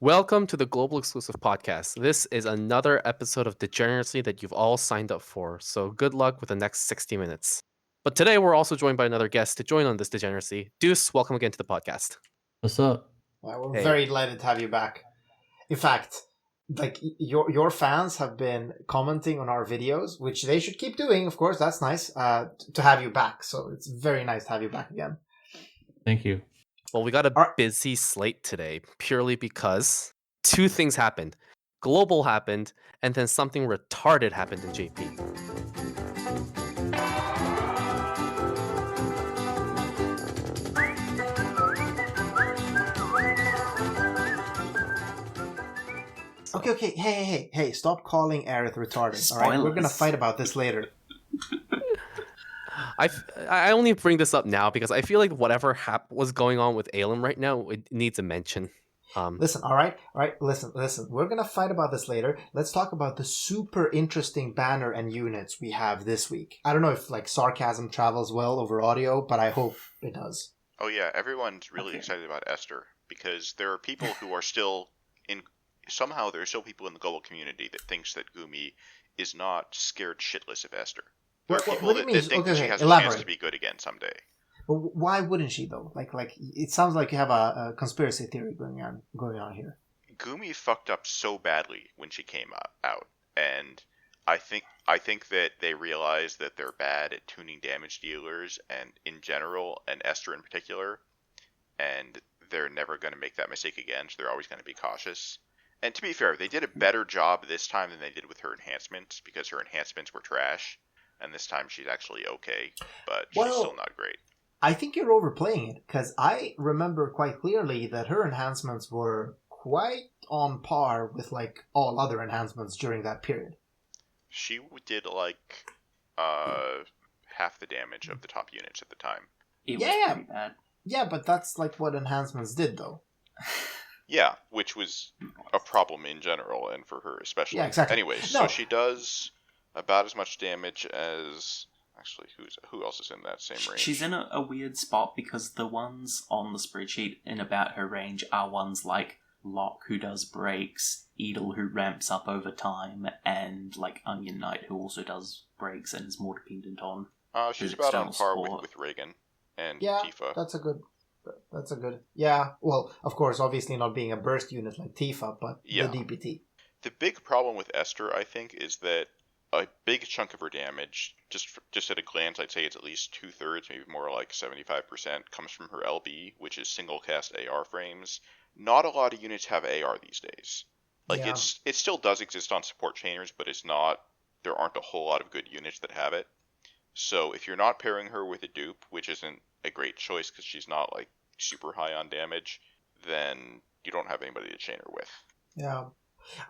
Welcome to the Global Exclusive Podcast. This is another episode of Degeneracy that you've all signed up for, so good luck with the next 60 minutes. But today we're also joined by another guest to join on this Degeneracy. Deuce, welcome again to the podcast. What's up? We're Hey. very delighted to have you back. In fact, like your fans have been commenting on our videos, which they should keep doing. Of course, that's nice to have you back. So it's very nice to have you back again. Thank you. Well, we got a busy slate today purely because two things happened. Global happened, and then something retarded happened in JP. Okay. Hey! Stop calling Aerith retarded. All right, we're gonna fight about this later. I only bring this up now because I feel like whatever was going on with Aelum right now, it needs a mention. Listen, all right. Listen. We're gonna fight about this later. Let's talk about the super interesting banner and units we have this week. I don't know if like sarcasm travels well over audio, but I hope it does. Oh yeah, everyone's really excited about Esther because there are people who are still in. Somehow there are still people in the global community that thinks that Gumi is not scared shitless of Esther. There are people that think that she has a chance to be good again someday. But why wouldn't she though? Like it sounds like you have a conspiracy theory going on here. Gumi fucked up so badly when she came out, and I think that they realize that they're bad at tuning damage dealers and in general, and Esther in particular, and they're never going to make that mistake again. So they're always going to be cautious. And to be fair, they did a better job this time than they did with her enhancements because her enhancements were trash, and this time she's actually okay, but she's still not great. I think you're overplaying it, because I remember quite clearly that her enhancements were quite on par with like all other enhancements during that period. She did like half the damage of the top units at the time. It was pretty bad. Yeah, but that's like what enhancements did though. Yeah, which was a problem in general and for her especially. Yeah, exactly. Anyways, so she does about as much damage as... Actually, who else is in that same range? She's in a weird spot because the ones on the spreadsheet in about her range are ones like Locke, who does breaks, Edel, who ramps up over time, and like Onion Knight, who also does breaks and is more dependent on she's about on par with Reagan and Tifa. That's a good. Yeah, well, of course, obviously not being a burst unit like Tifa, but the DPT. The big problem with Esther, I think, is that a big chunk of her damage, just at a glance, I'd say it's at least 2/3, maybe more like 75%, comes from her LB, which is single cast AR frames. Not a lot of units have AR these days. It still does exist on support chainers, but there aren't a whole lot of good units that have it. So if you're not pairing her with a dupe, which isn't a great choice because she's not like super high on damage, then you don't have anybody to chain her with. Yeah.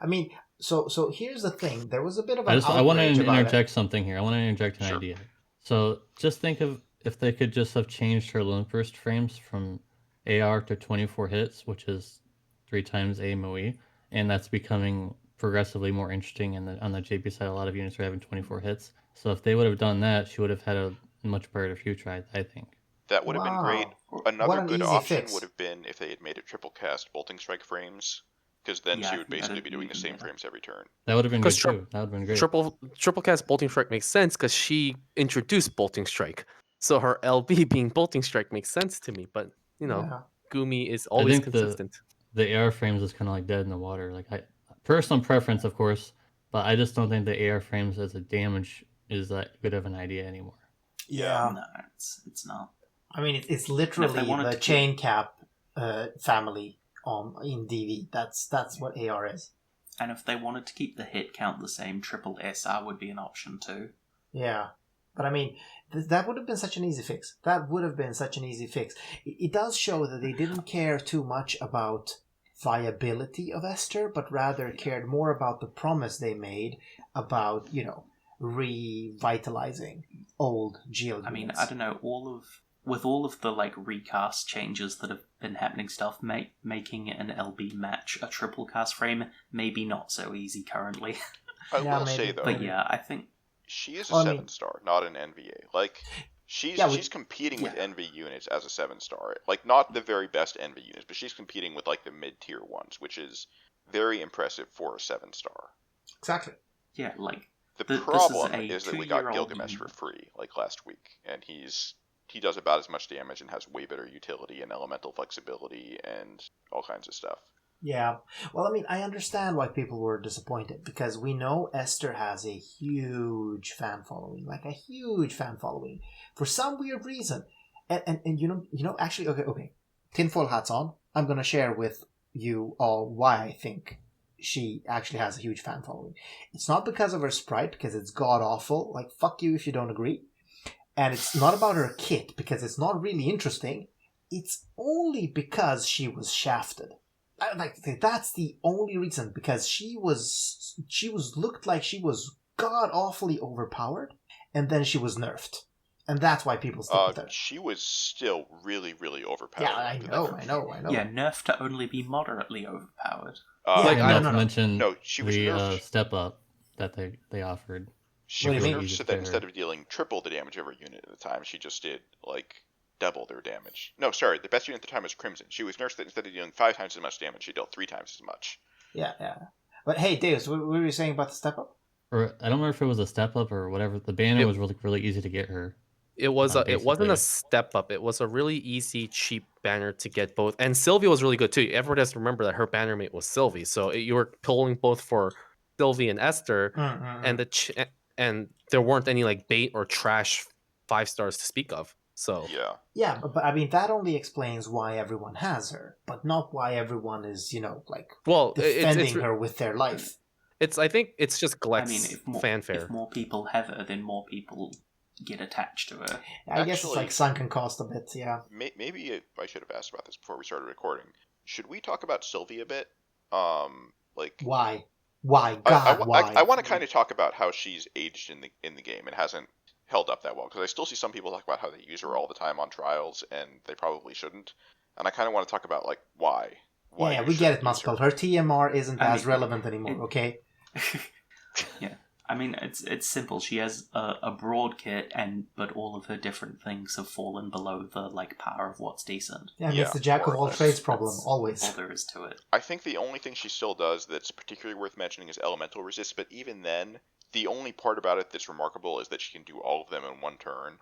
I mean, so here's the thing. There was a bit of an I want to interject something here. I want to interject an idea. So just think of if they could just have changed her Lone Burst frames from AR to 24 hits, which is 3 times AMOE, and that's becoming progressively more interesting. And on the JP side, a lot of units are having 24 hits. So if they would have done that, she would have had a much brighter future, I think. That would have been great. Another good option would have been if they had made a triple cast bolting strike frames. Because then she would basically be doing the same frames every turn. That would have been good too. That would have been great. Triple cast Bolting Strike makes sense because she introduced Bolting Strike. So her LB being Bolting Strike makes sense to me. But, Gumi is always consistent. The AR frames is kind of like dead in the water. Like personal preference, of course, but I just don't think the AR frames as a damage is that good of an idea anymore. Yeah. No, it's not. I mean, it's literally the chain cap family. In DV, that's what AR is. And if they wanted to keep the hit count the same, triple SR would be an option too. Yeah, but I mean, that would have been such an easy fix. It does show that they didn't care too much about viability of Esther, but rather cared more about the promise they made about, revitalizing old GL units. I mean, I don't know, with all of the like recast changes that have been happening, making an LB match a triple cast frame maybe not so easy currently. I will say though, but yeah, I think she is a 7-star, not an NVA. Like She's competing with Envy units as a 7-star. Like, not the very best Envy units, but she's competing with, like, the mid-tier ones, which is very impressive for a 7-star. Exactly. Yeah, like... The problem is that we got Gilgamesh for free, like, last week, and he does about as much damage and has way better utility and elemental flexibility and all kinds of stuff. Yeah. Well, I mean, I understand why people were disappointed, because we know Esther has a huge fan following, like a huge fan following, for some weird reason. And you know, actually, okay, tinfoil hats on. I'm going to share with you all why I think she actually has a huge fan following. It's not because of her sprite, because it's god-awful. Like, fuck you if you don't agree. And it's not about her kit, because it's not really interesting. It's only because she was shafted. That's the only reason, because she looked like she was god-awfully overpowered, and then she was nerfed. And that's why people stick with her. She was still really, really overpowered. Yeah, I know. Yeah, nerfed to only be moderately overpowered. Not to mention she was the step up that they offered. She was nerfed so that instead of dealing triple the damage of her unit at the time, she just did, like, double their damage. No, sorry, the best unit at the time was Crimson. She was nerfed that instead of dealing 5 times as much damage, she dealt 3 times as much. Yeah. But hey, Deus, what were you saying about the step up? Or I don't remember if it was a step up or whatever. The banner was really easy to get her. It wasn't a step up. It was a really easy, cheap banner to get both. And Sylvie was really good too. Everyone has to remember that her banner mate was Sylvie. So you were pulling both for Sylvie and Esther, and there weren't any like bait or trash 5 stars to speak of. So yeah, but I mean that only explains why everyone has her, but not why everyone is defending her with their life. I think it's just Gleck's fanfare. If more people have her, then more people get attached to her. I guess it's like sunken cost a bit. Yeah. Maybe I should have asked about this before we started recording. Should we talk about Sylvie a bit? Why? Why? God, why? I want to kind of talk about how she's aged in the game and hasn't held up that well, because I still see some people talk about how they use her all the time on trials and they probably shouldn't, and I kind of want to talk about like why yeah, we get it, Muspel. Her TMR isn't as relevant anymore. Okay. Yeah, I mean it's simple. She has a broad kit, but all of her different things have fallen below the like power of what's decent. Yeah, it's the jack of all trades problem. Always. All there is to it. I think the only thing she still does that's particularly worth mentioning is elemental resist, but even then, the only part about it that's remarkable is that she can do all of them in one turn,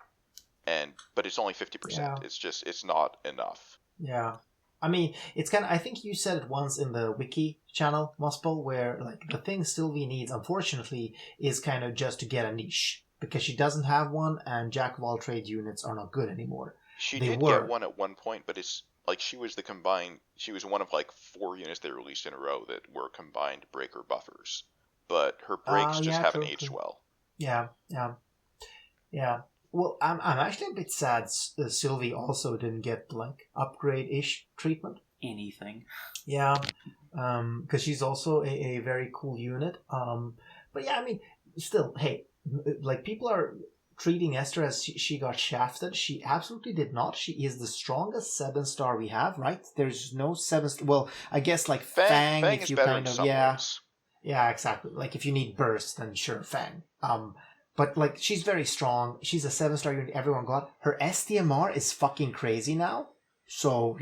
but it's only 50%. Yeah. It's not enough. Yeah. I mean, it's kind of, I think you said it once in the wiki channel, Muspel, where like the thing Sylvie needs, unfortunately, is kind of just to get a niche, because she doesn't have one, and jack of all trade units are not good anymore. She did get one at one point, but it's like she was one of like 4 units they released in a row that were combined breaker buffers. But her breaks haven't aged well. Yeah. Well, I'm actually a bit sad Sylvie also didn't get like upgrade-ish treatment. Anything. Yeah, because she's also a very cool unit. But yeah, I mean, still, hey, like people are treating Esther as she got shafted. She absolutely did not. She is the strongest 7-star we have, right? There's no 7. Well, I guess like Fang if you kind of Yeah, exactly. Like if you need burst, then sure, Fang. But like she's very strong. She's a 7-star unit everyone got. Her STMR is fucking crazy now. So,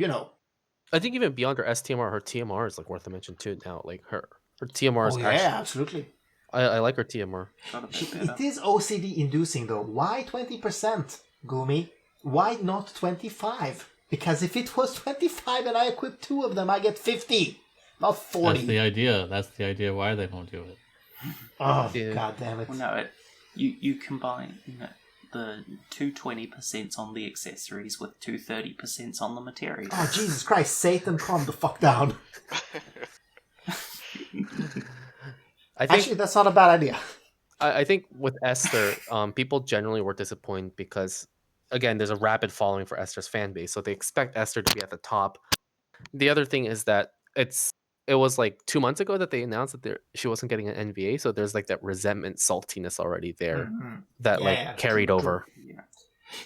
I think even beyond her STMR, her TMR is like worth a mention too now. Like her TMR is absolutely. I like her TMR. It is OCD inducing though. Why 20%, Gumi? Why not 25? Because if it was 25 and I equip 2 of them, I get 50. Not 40. That's the idea why they won't do it. Oh, God damn it. Well, no, you combine the 2 20% on the accessories with 2 30% on the materials. Oh, Jesus Christ, Satan, calm the fuck down. Actually, that's not a bad idea. I think with Esther, people generally were disappointed because, again, there's a rapid following for Esther's fan base, so they expect Esther to be at the top. The other thing is that it was like 2 months ago that they announced that she wasn't getting an NVA, so there's like that resentment, saltiness already there that carried over. Yeah.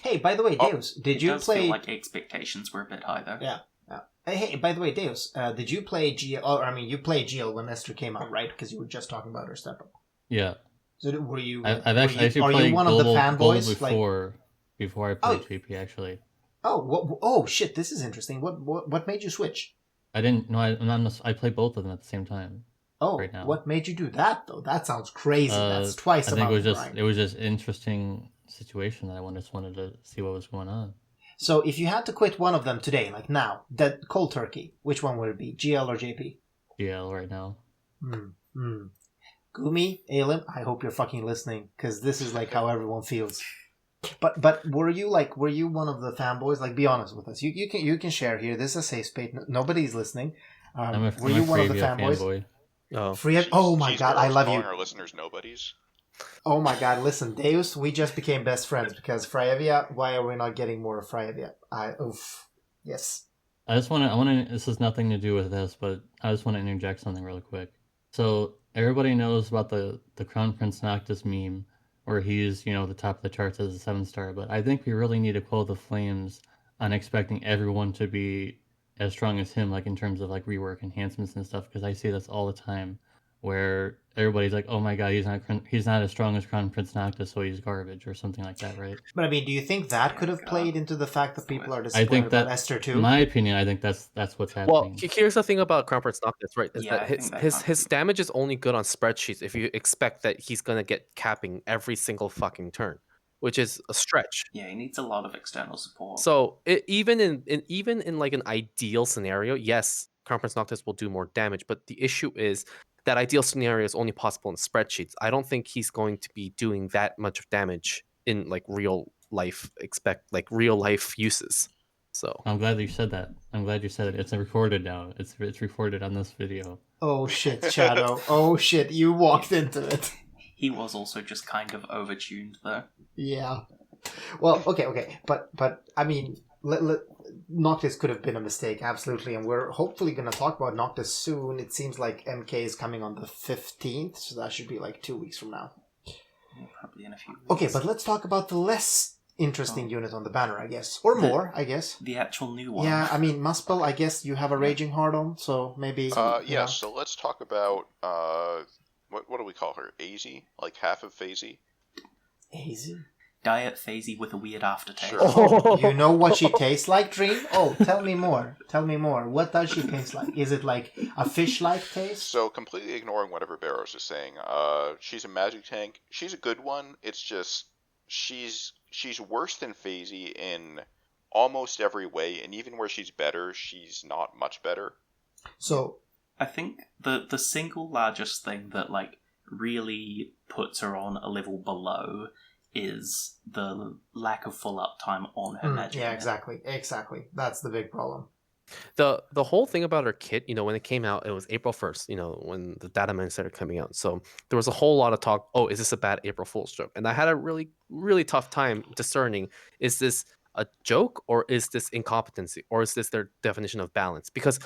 Hey, by the way, Deus, did you play? Feel like expectations were a bit high though. Yeah. Hey, by the way, Deus, did you play GL? Oh, I mean, you played GL when Esther came out, right? Because you were just talking about her step up. Yeah. So were you? I've actually are played you one Gold, of the fanboys before before I played JP, actually. Oh, shit, this is interesting. What made you switch? I didn't know. I play both of them at the same time. Oh, right now. What made you do that, though? That sounds crazy. That's twice I the think amount of grind. it was just interesting situation that I just wanted to see what was going on. So if you had to quit one of them today, like now, that cold turkey, which one would it be, GL or JP? GL right now. Gumi, Alim, I hope you're fucking listening, because this is like how everyone feels. But were you one of the fanboys? Like, be honest with us. You can share here. This is a safe space. Nobody's listening. Were you one of the fanboys? Fanboy. Oh my god, I love you. Our listeners nobodies. Oh my god, listen, Deus, we just became best friends because Freyevia, why are we not getting more of Freyevia? Yes. I want to, this has nothing to do with this, but I just want to interject something really quick. So, everybody knows about the Crown Prince Noctis meme, where he's, the top of the charts as a 7-star, but I think we really need to quell the flames on expecting everyone to be as strong as him, like in terms of like rework enhancements and stuff, because I see this all the time, where everybody's like, "Oh my god, he's not as strong as Crown Prince Noctis, so he's garbage," or something like that, right? But I mean, do you think that could have played into the fact that people are disappointed about Esther too? In my opinion, I think that's what's happening. Well, here's the thing about Crown Prince Noctis, right? Is that his damage is only good on spreadsheets if you expect that he's gonna get capping every single fucking turn, which is a stretch. Yeah, he needs a lot of external support. So even in like an ideal scenario, yes, Crown Prince Noctis will do more damage, but the issue is that ideal scenario is only possible in spreadsheets. I don't think he's going to be doing that much of damage in like real life real life uses. So I'm glad you said that. It's recorded now. It's recorded on this video. Oh shit, Shadow. Oh shit, you walked into it. He was also just kind of overtuned though. Yeah. Well, okay. But I mean, Noctis could have been a mistake, absolutely, and we're hopefully going to talk about Noctis soon. It seems like MK is coming on the 15th, so that should be like 2 weeks from now. Yeah, probably in a few weeks. Okay, but let's talk about the less interesting unit on the banner, I guess. Or more, I guess. The actual new one. Yeah, I mean, Muspel, I guess you have a Raging Heart on, so maybe... Yeah, so let's talk about, what do we call her? Azy? Like half of Phasey? Azy? Diet Phasey with a weird aftertaste. Sure. Oh, you know what she tastes like, Dream? Oh, tell me more. What does she taste like? Is it like a fish-like taste? So, completely ignoring whatever Barrows is saying, she's a magic tank. She's a good one. It's just, she's worse than Phasey in almost every way, and even where she's better, she's not much better. So, I think the single largest thing that like really puts her on a level below is the lack of full uptime on her magic. Yeah, exactly. That's the big problem. The whole thing about her kit, when it came out, it was April 1st, when the data mine started coming out. So there was a whole lot of talk, oh, is this a bad April Fool's joke? And I had a really, really tough time discerning, is this a joke or is this incompetency? Or is this their definition of balance? Because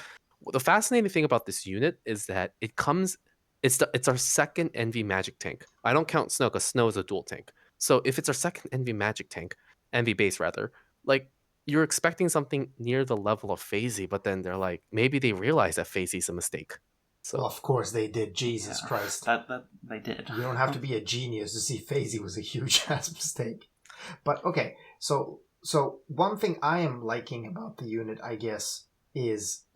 the fascinating thing about this unit is that it's our second Envy magic tank. I don't count Snow because Snow is a dual tank. So if it's our second Envy magic tank, Envy base rather, like you're expecting something near the level of Phasey, but then they're like, maybe they realize that Phasey's a mistake. So well, of course they did. Jesus Christ. That they did. You don't have to be a genius to see Phasey was a huge ass mistake. But okay, so one thing I am liking about the unit, I guess, is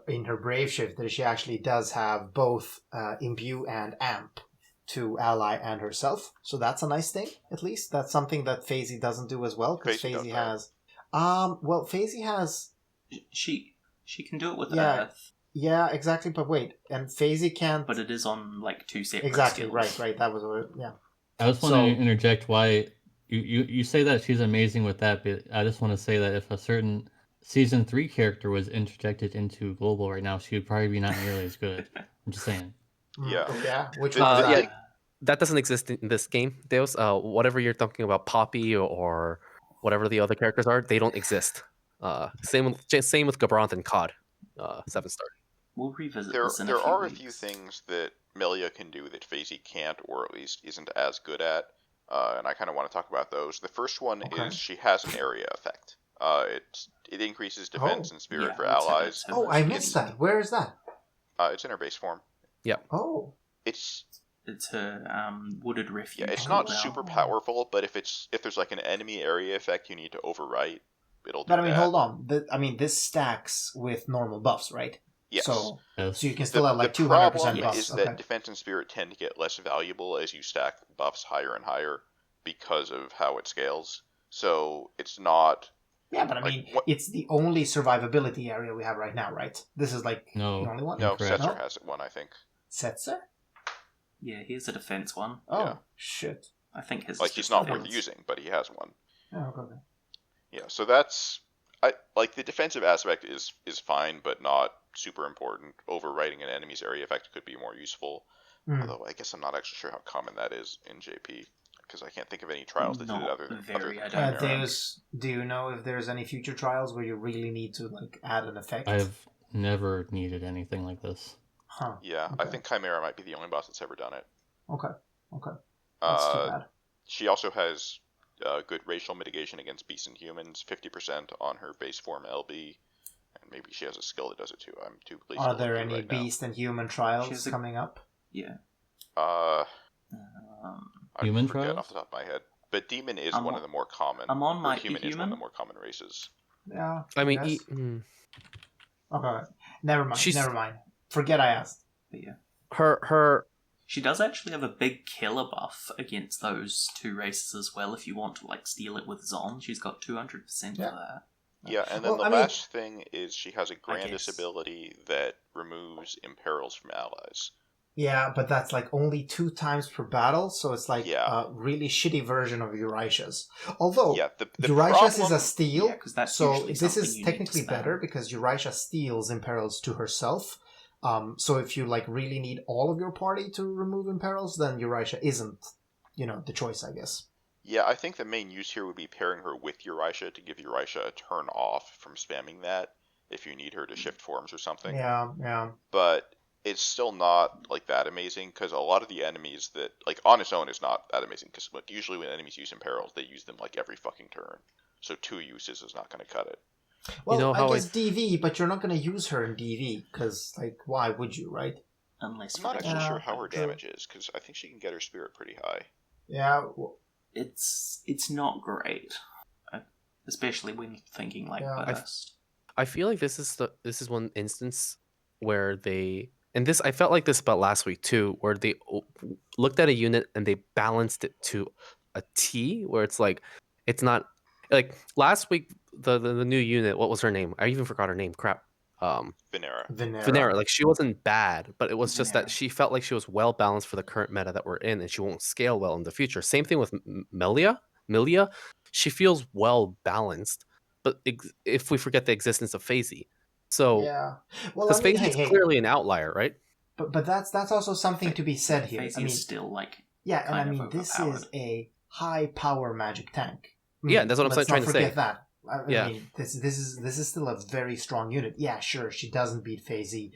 in her Brave Shift that she actually does have both Imbue and Amp to ally and herself. So that's a nice thing, at least. That's something that Phasey doesn't do as well, because Phasey has... Phasey has... She can do it with Earth. Yeah, exactly, but wait. And Phasey can't... But it is on, like, 2 separate skills. Right. That was... Yeah. I just want to interject why... You say that she's amazing with that, but I just want to say that if a certain Season 3 character was interjected into Global right now, she would probably be not nearly as good. I'm just saying. Yeah. Which one is that? Yeah, that doesn't exist in this game, Deus. Whatever you're talking about, Poppy or whatever the other characters are, they don't exist. Same with Gabranth and COD, 7-star. We'll revisit there, this in there a few are weeks. a few things that Milia can do that Phasey can't, or at least isn't as good at, and I kind of want to talk about those. The first one is she has an area effect. It increases defense and spirit for allies. I missed that. Where is that? It's in her base form. Yeah. Oh. It's It's her wooded refuge. Yeah, it's Oh, not wow. super powerful, but if there's like an enemy area effect you need to overwrite, it'll do But I mean, that. hold on. This stacks with normal buffs, right? Yes. So Yes. you can still have like the 200% problem buffs. is Okay. that defense and spirit tend to get less valuable as you stack buffs higher and higher because of how it scales. So it's not. Yeah, but I like, mean, what- it's the only survivability area we have right now, right? This is like No. the only one? No, Incorrect. Setzer No? has one, I think. Setzer? Yeah, here's a defense one. Oh, Yeah. shit. I think his Like is he's just not worth defense. using, but he has one. Oh, okay. Yeah, so that's like the defensive aspect is fine, but not super important. Overwriting an enemy's area effect could be more useful. Mm. Although I guess I'm not actually sure how common that is in JP, because I can't think of any trials that did it Not other than very, I than don't know. Deus, do you know if there's any future trials where you really need to like add an effect? I've never needed anything like this. Huh. Yeah, I Okay. think Chimera might be the only boss that's ever done it. Okay. That's too bad. She also has good racial mitigation against beasts and humans, 50% on her base form LB, and maybe she has a skill that does it too. I'm too lazy Are to there look any right now. beast and human She trials has a- coming up? Yeah. I Human forget trials? off the top of my head, but demon is I'm one on- of the more common. I'm on or my human is one of human. the more common races. Yeah. I mean, guess. Okay. Never mind. She's- Never mind. Forget I asked. But yeah. her She does actually have a big killer buff against those two races as well. If you want to like steal it with Zon, she's got 200% Yeah. for that. Yeah, and then Well, the I mean- last thing is she has a Grandis guess. ability that removes imperils from allies. Yeah, but that's like only 2 times per battle, so it's like Yeah. a really shitty version of Eurasia's. Although Yeah, the Eurasia's problem, is a steal, Yeah, 'cause that's so usually this something is you need to technically spam. better because Eurasia steals imperils to herself. So if you like really need all of your party to remove imperils, then Eurasia isn't, the choice, I guess. Yeah, I think the main use here would be pairing her with Eurasia to give Eurasia a turn off from spamming that if you need her to shift forms or something. Yeah. But it's still not like that amazing because a lot of the enemies that like on its own is not that amazing because usually when enemies use imperils they use them like every fucking turn. So 2 uses is not going to cut it. Well, know I how guess DV, but you're not going to use her in DV because, like, why would you, right? Unless I'm not for the actually Yeah, sure how her true. damage is because I think she can get her spirit pretty high. Yeah. it's not great, especially when thinking like Yeah. burst. I feel like this is one instance where they, and this I felt like this about last week too, where they looked at a unit and they balanced it to a T, where it's like it's not like last week the new unit. What was her name? I even forgot her name. Crap. Venera. Venera. Like she wasn't bad, but it was just that Venera. she felt like she was well balanced for the current meta that we're in, and she won't scale well in the future. Same thing with Milia. She feels well balanced, but if we forget the existence of FaZe, so Yeah. Well, because I mean, FaZe is hey, clearly an outlier, right? but that's also something to be said here. FaZe I mean, is still like yeah, and I kind of mean, this overpowered. is a high power magic tank. I Yeah, mean, that's what I'm let's trying not to forget say. that. I Yeah. mean, this is still a very strong unit. Yeah, sure, she doesn't beat FaZe.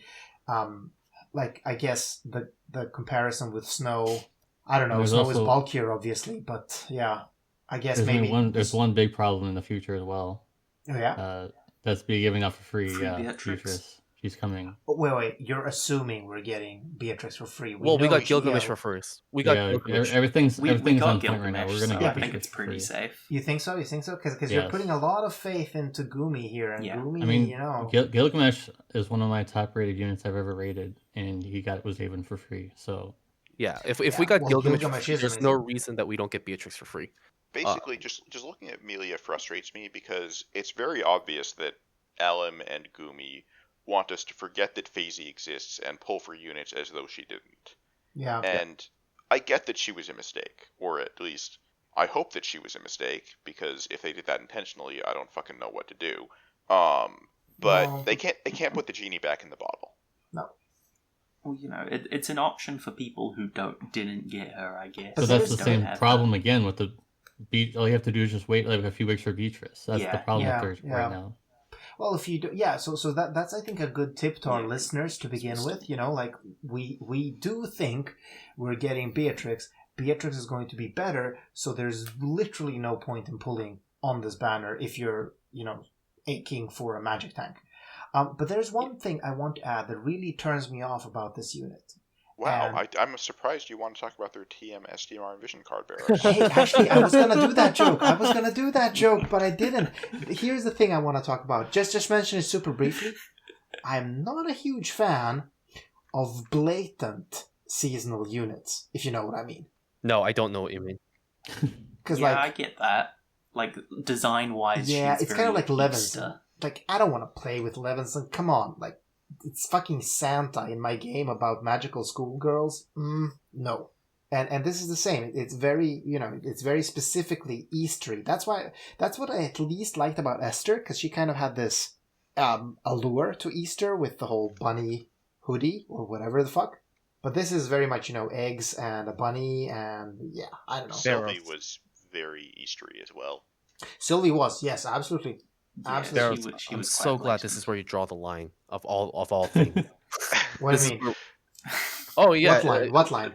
Like I guess the comparison with Snow, I don't know. There's Snow is also- bulkier, obviously, but yeah, I guess There's maybe there's one big problem in the future as well. Oh, yeah. That's be giving out for free. Free Yeah, Beatrix. She's coming. Wait. You're assuming we're getting Beatrix for free. We know got she- Gilgamesh yeah, for first. We got Gilgamesh. Everything's we everything's got on point right now. Gilgamesh, We're gonna so get I think Beatrix it's for pretty free. safe. You think so? Because you're Yes. putting a lot of faith into Gumi here, and Yeah. Gumi, I mean, Gilgamesh is one of my top rated units I've ever rated, and was even for free. So Yeah, if Yeah, we got well, Gilgamesh, for Gilgamesh free, is there's no amazing. reason that we don't get Beatrix for free. Basically, just looking at Milia frustrates me because it's very obvious that Alem and Gumi want us to forget that FaZe exists and pull for units as though she didn't. yeah. And I get that she was a mistake, or at least I hope that she was a mistake, because if they did that intentionally, I don't fucking know what to do. But Well- they can't put the genie back in the bottle. Well, it's an option for people who didn't get her, I guess. But so there that's is- the Don't same have problem again with the all you have to do is just wait like a few weeks for Beatrice. That's the Yeah. problem Yeah, with her yeah. right now. Well, if you do, yeah. So that's I think a good tip to our Yeah. listeners to begin It's- with. Like we do think we're getting Beatrix. Beatrix is going to be better. So there's literally no point in pulling on this banner if you're aching for a magic tank. But there's one thing I want to add that really turns me off about this unit, Wow, And- I'm surprised you want to talk about their TM, SDMR, and Vision card bearers. Hey, actually, I was gonna do that joke. But I didn't. Here's the thing I want to talk about. Just mention it super briefly. I'm not a huge fan of blatant seasonal units, if you know what I mean. No, I don't know what you mean. Because Yeah, I like, get that. Like, design-wise, yeah, she's it's kind of very like Easter. Levinson. Like, I don't want to play with Levinson. Come on, like, it's fucking Santa in my game about magical schoolgirls. No. And this is the same. It's very, it's very specifically Eastery. That's what I at least liked about Esther, because she kind of had this allure to Easter with the whole bunny hoodie or whatever the fuck. But this is very much, eggs and a bunny, and yeah, I don't know. Sylvie was very Eastery as well. Sylvie was, yes, absolutely. Yeah, Absolutely. she I'm was so quite glad this is where you draw the line of all things. What do This you is mean? Oh yeah, What line?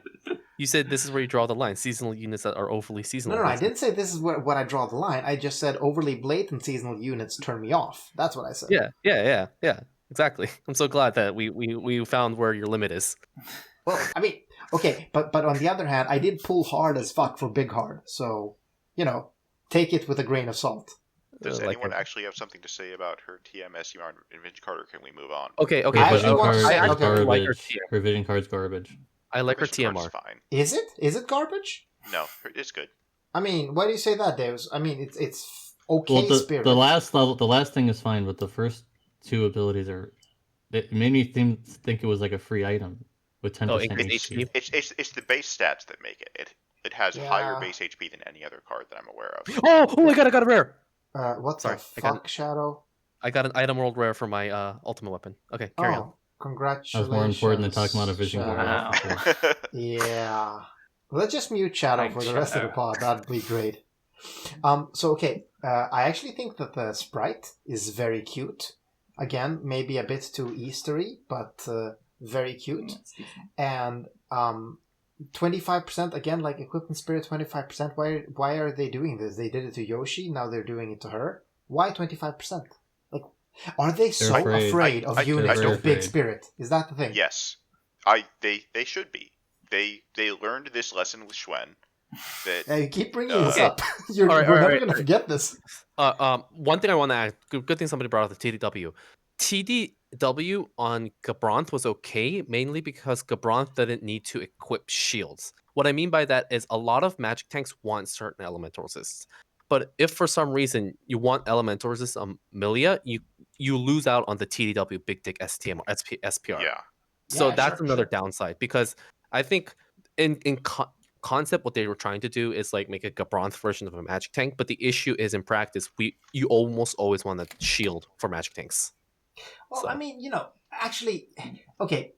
you said this is where you draw the line. Seasonal units that are overly seasonal. No, I didn't say this is what I draw the line. I just said overly blatant seasonal units turn me off. That's what I said. Yeah. Exactly. I'm so glad that we found where your limit is. Well, I mean, okay, but on the other hand, I did pull hard as fuck for Big Hard, so take it with a grain of salt. Does Like anyone her. actually have something to say about her TM, SDMR, and Vision card, or can we move on? Okay. I Her actually vision want to card say- I is actually like her garbage. TM. Her vision card's garbage. I like her Vision card's TMR. fine. Is it? Is it garbage? No, it's good. I mean, why do you say that, Deus? I mean, it's okay Well, spirit. the last level, the last thing is fine, but the first two abilities are. It made me think it was like a free item with 10% Oh, increased HP. HP? It's the base stats that make it. It has Yeah. higher base HP than any other card that I'm aware of. Oh! I got a rare. What Sorry, the I got fuck, Shadow? I got an item world rare for my ultimate weapon. Okay, carry on. Congratulations. That was more important than talking about a vision Shadow. card. Wow. for sure. Yeah. Let's just mute Shadow Thanks, for the rest of the Shadow. pod. That'd be great. So okay, I actually think that the sprite is very cute. Again, maybe a bit too Eastery, but very cute. And 25% again, like Equipment Spirit, 25%. Why are they doing this? They did it to Yoshi. Now they're doing it to her. Why 25%? Like, are they so afraid. afraid of I units don't- with big afraid. spirit? Is that the thing? Yes, they should be. They learned this lesson with Schwen. That You keep bringing this Okay. up. All right, We're all never right, going to all right. forget this. One thing I want to add. Good thing somebody brought up the TDW. TDW on Gabranth was okay, mainly because Gabranth didn't need to equip shields. What I mean by that is a lot of magic tanks want certain elemental resists. But if for some reason you want elemental resist on Milia, you lose out on the TDW Big Dick STM or SPR. yeah, So Yeah, that's sure, another sure. downside, because I think in concept what they were trying to do is like make a Gabranth version of a magic tank, but the issue is in practice you almost always want a shield for magic tanks. Well, So- I mean, actually, okay,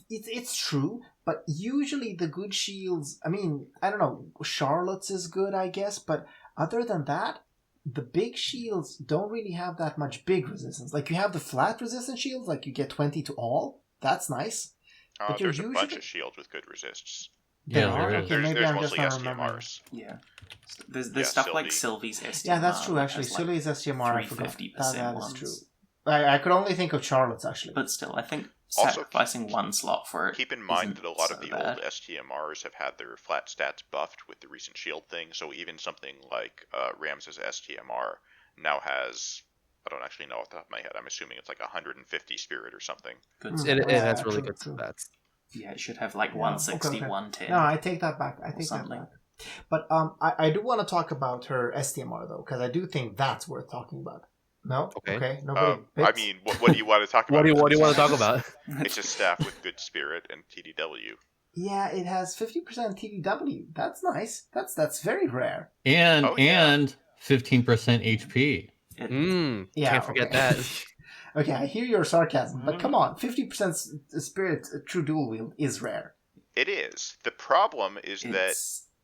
it's true, but usually the good shields, I mean, I don't know, Charlotte's is good, I guess, but other than that, the big shields don't really have that much big resistance. Like, you have the flat resistance shields, like you get 20 to all, that's nice. But you're there's a bunch usually- of shields with good resists. There Yeah, are? there is. Okay, maybe There's I'm just mostly not remembering. SDMRs. Yeah. There's Yeah, stuff like Sylvie. Sylvie's STMR. Yeah, that's true, actually. has, like, Sylvie's STMR, I forgot. 350% That is ones. true. I could only think of Charlotte's, actually. But still, I think Also, sacrificing one slot for it. Keep in mind isn't that a lot of so the bad. old STMRs have had their flat stats buffed with the recent shield thing, so even something like Rams's STMR now has, I don't actually know off the top of my head, I'm assuming it's like 150 spirit or something. Good Mm. stuff. It Yeah, has really true, good true. stats. Yeah, it should have like Yeah, 160, okay. 110. No, I take that back. I take that something. back. But I do want to talk about her STMR though, because I do think that's worth talking about. No? Okay. Nobody. I bits? mean, what do you want to talk about? What do you want to talk about? It's a staff with good spirit and TDW. Yeah, it has 50% TDW. That's nice. That's very rare. And Oh, yeah. and 15% HP. It- Yeah, Can't forget okay. that. Okay, I hear your sarcasm, but come on, 50% spirit true dual wield is rare. It is. The problem is that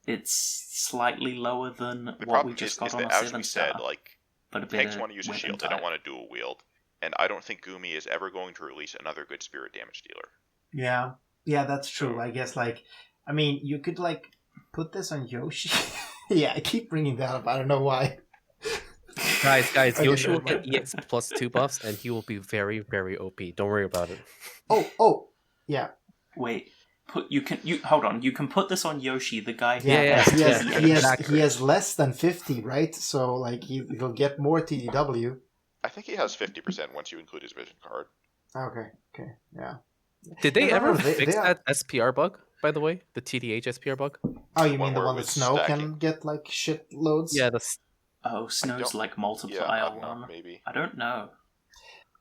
it's slightly lower than the what problem we just is got on that a as 7 we star. said, like but a bit tanks of want to use a weapon shield, they type. don't want to dual wield, and I don't think Gumi is ever going to release another good spirit damage dealer. Yeah, that's true. I guess, I mean, you could, put this on Yoshi. Yeah, I keep bringing that up. I don't know why. Guys, Okay, Yoshi will never get EX plus 2 buffs, and he will be very, very OP. Don't worry about it. Oh, yeah. Wait, You can put this on Yoshi, the guy who Yeah, has yeah. TDH. He has less than 50, right? So like he'll get more TDW. I think he has 50% once you include his vision card. Okay, yeah. Did they No, ever they fix are- that SPR bug, by the way? The TDH SPR bug? Oh, you The one mean the where one it that was Snow stacking. can get like shit loads? Yeah, Oh, Snow's don't- like Yeah, multiplier I don't know, one. maybe. I don't know.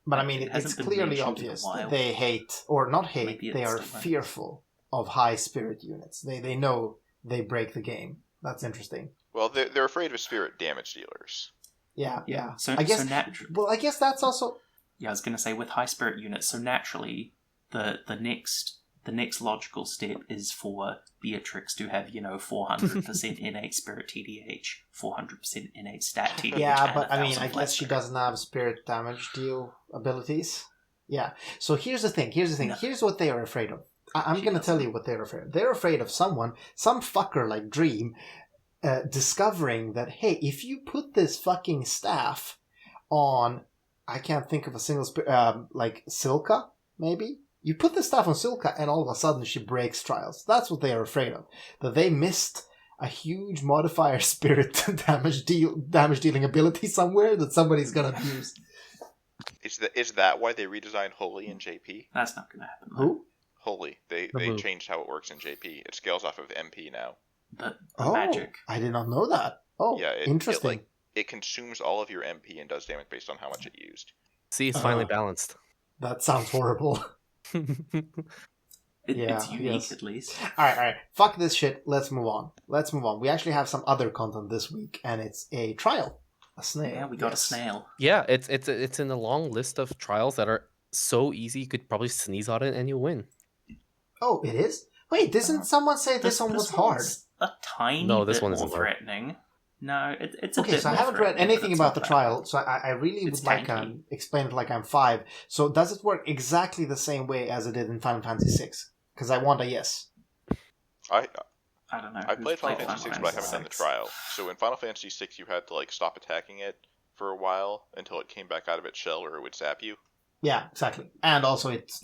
But I Like, mean, it hasn't it's been clearly mentioned in a obvious while. that they hate, or not hate, Maybe they it's are different. fearful of high spirit units. They know they break the game. That's interesting. Well, they're afraid of spirit damage dealers. Yeah. So, I guess. so I guess that's also. yeah, I was going to say with high spirit units. So naturally, the next logical step is for Beatrix to have 400% innate spirit TDH, 400% innate stat TDH. Yeah, and but I mean, 1,000 I guess she Flaster. doesn't have spirit damage deal abilities. Yeah. So here's the thing. No. Here's what they are afraid of. I'm She going to tell doesn't. you what they're afraid of. They're afraid of some fucker like Dream, discovering that, hey, if you put this fucking staff on, I can't think of a single like Silka, maybe? You put the staff on Silka and all of a sudden she breaks trials. That's what they are afraid of. That they missed a huge modifier spirit damage dealing ability somewhere that somebody's gonna abuse. Is that why they redesigned Holy in JP? That's not going to happen. Who? Holy. They move. changed how it works in JP. It scales off of MP now. The Oh, magic. I did not know that. Oh, Yeah, interesting. It consumes all of your MP and does damage based on how much it used. See, it's finally Uh. balanced. That sounds horrible. Yeah, It's unique, yes. at least. All right. Fuck this shit. Let's move on. We actually have some other content this week, and it's a trial. A snail. Yeah, we got a Yes. snail. Yeah, it's in a long list of trials that are so easy you could probably sneeze on it and you win. Oh, it is? Wait, didn't someone say this one was hard? one's a tiny No, this bit one more isn't hard. threatening. No, it's a Okay, bit so I more haven't read threatening, anything but it's about the not that trial, bad. so I really It's would like tanky. explain it like I'm 5. So does it work exactly the same way as it did in Final Fantasy 6? Because I want a yes. I don't know. I who's played Final Fantasy 6, but I haven't done the Fantasy trial. So in Final Fantasy 6, you had to stop attacking it for a while until it came back out of its shell, or it would zap you. Yeah, exactly. And also it's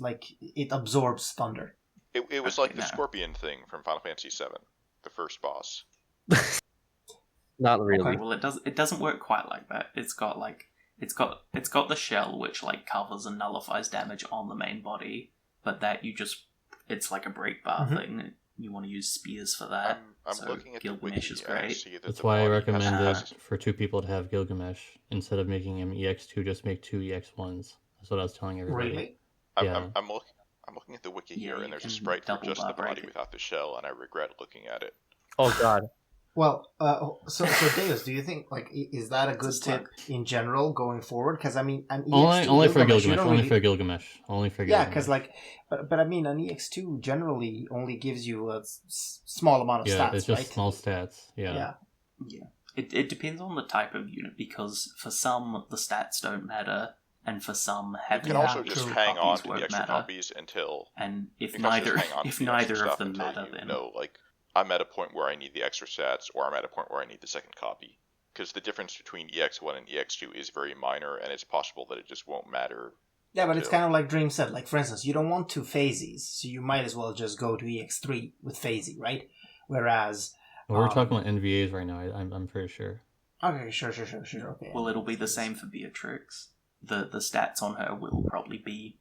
it absorbs thunder. It was Okay, like the no. Scorpion thing from Final Fantasy 7, the first boss. Not really. Okay, well, it doesn't work quite like that. It's got the shell which covers and nullifies damage on the main body, but that it's like a break bar Mhm. thing. You want to use spears for that. I'm so looking at the Gilgamesh wiki is and I great. see that That's the why I body recommended has- for 2 people to have Gilgamesh instead of making him EX2. Just make 2 EX1s. That's what I was telling everybody. Really? Yeah. I'm looking at the wiki Yeah, here, you and there's a can sprite for double just the bar break body it. without the shell, and I regret looking at it. Oh god. Well, so Deus, do you think is that a It's a good slug. tip in general going forward? Because I mean, an Only, EX2 only for you Gilgamesh. don't Only really- for Gilgamesh. Only for Yeah, Gilgamesh. because but I mean, an EX2 generally only gives you a small amount of yeah, stats, it's just right? small stats. Yeah. Yeah. It depends on the type of unit, because for some the stats don't matter, and for some You having can Yeah, also just true. hang on copies to the won't extra matter. copies until And if you can also neither just hang on to if the extra neither of stuff them until matter, you then know, I'm at a point where I need the extra stats, or I'm at a point where I need the second copy. Because the difference between EX1 and EX2 is very minor, and it's possible that it just won't matter. Yeah, but it's Yeah. kind of like Dream said. Like, for instance, you don't want 2 phases, so you might as well just go to EX3 with phasing, right? Whereas... Well, we're talking Um, about NVAs right now. I'm pretty sure. Okay, sure, okay. well, it'll be the same for Beatrix. The stats on her will probably be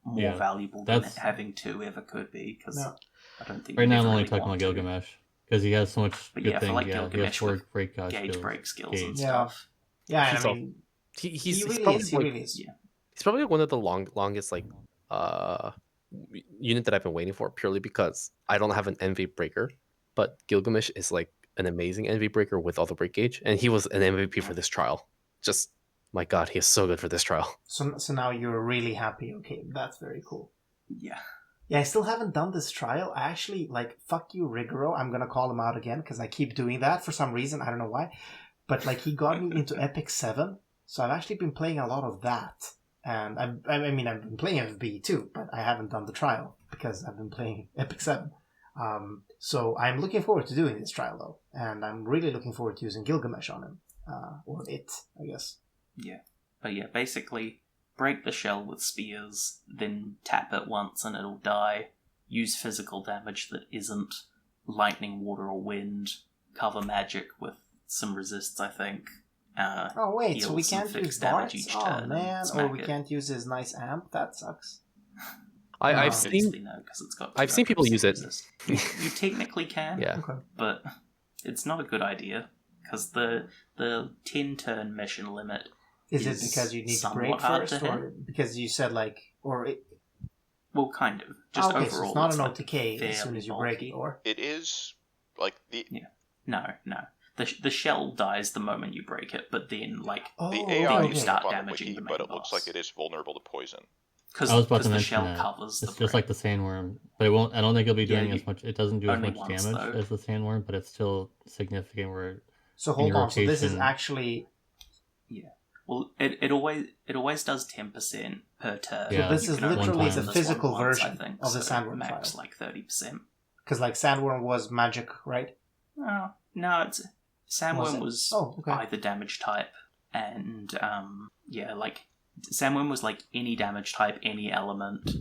more Yeah, valuable than that's- having 2 ever could be, because No. I don't think Right you now, I'm ever only really talking about want to Gilgamesh because he has so much But good yeah, for, things. like, He has Gilgamesh 4 with great god gauge skills. break skills and Gauge. Yeah. stuff. Yeah, He's I all- mean, He's he really probably is. He like, really is. Yeah. he's probably one of the longest unit that I've been waiting for, purely because I don't have an envy breaker, but Gilgamesh is like an amazing envy breaker with all the break gauge, and he was an MVP for this trial. Just my god, he is so good for this trial. So now you're really happy. Okay, that's very cool. Yeah. Yeah, I still haven't done this trial. I actually, fuck you, Rigoro. I'm gonna call him out again, because I keep doing that for some reason. I don't know why. But, he got me into Epic 7, so I've actually been playing a lot of that. And, I've been playing FFBE too, but I haven't done the trial, because I've been playing Epic 7. So I'm looking forward to doing this trial, though. And I'm really looking forward to using Gilgamesh on him. Or it, I guess. Yeah. But yeah, basically, break the shell with spears, then tap it once and it'll die. use physical damage that isn't lightning, water, or wind. Cover magic with some resists, I think. Oh wait, so we heals and can't use fixed damage darts? each Oh turn and man, or smack we it. can't use his nice amp? That sucks. I've Obviously seen no, 'cause it's got I've seen people use it. 200% resist. You technically can, Yeah. Okay. but it's not a good idea, because the 10-turn mission limit Is it is because you need to somewhat break hard first, to or because you said well, kind of. Just okay, overall, so it's not an like OTK as soon fairly as you break bulky. it, or It is like No. The shell dies the moment you break it, but then like the Oh, AI okay. is start up on the damaging wiki, the main but it looks boss. like it is vulnerable to poison. because I was about to the mention shell that. covers It's the just brain. like the sandworm, but it won't. I don't think it'll be Yeah, doing you- as much. It doesn't do as only much once, damage though. as the sandworm, but it's still significant. Where So in hold your on. So this is rotation- actually Well, it always does 10% per turn. Yeah, this you is can only literally use the this physical one once, I version think, of the so sandworm max trial. like 30%. Because like sandworm was magic, right? No, it's Sandworm was Oh, okay. either damage type and like Sandworm was like any damage type, any element,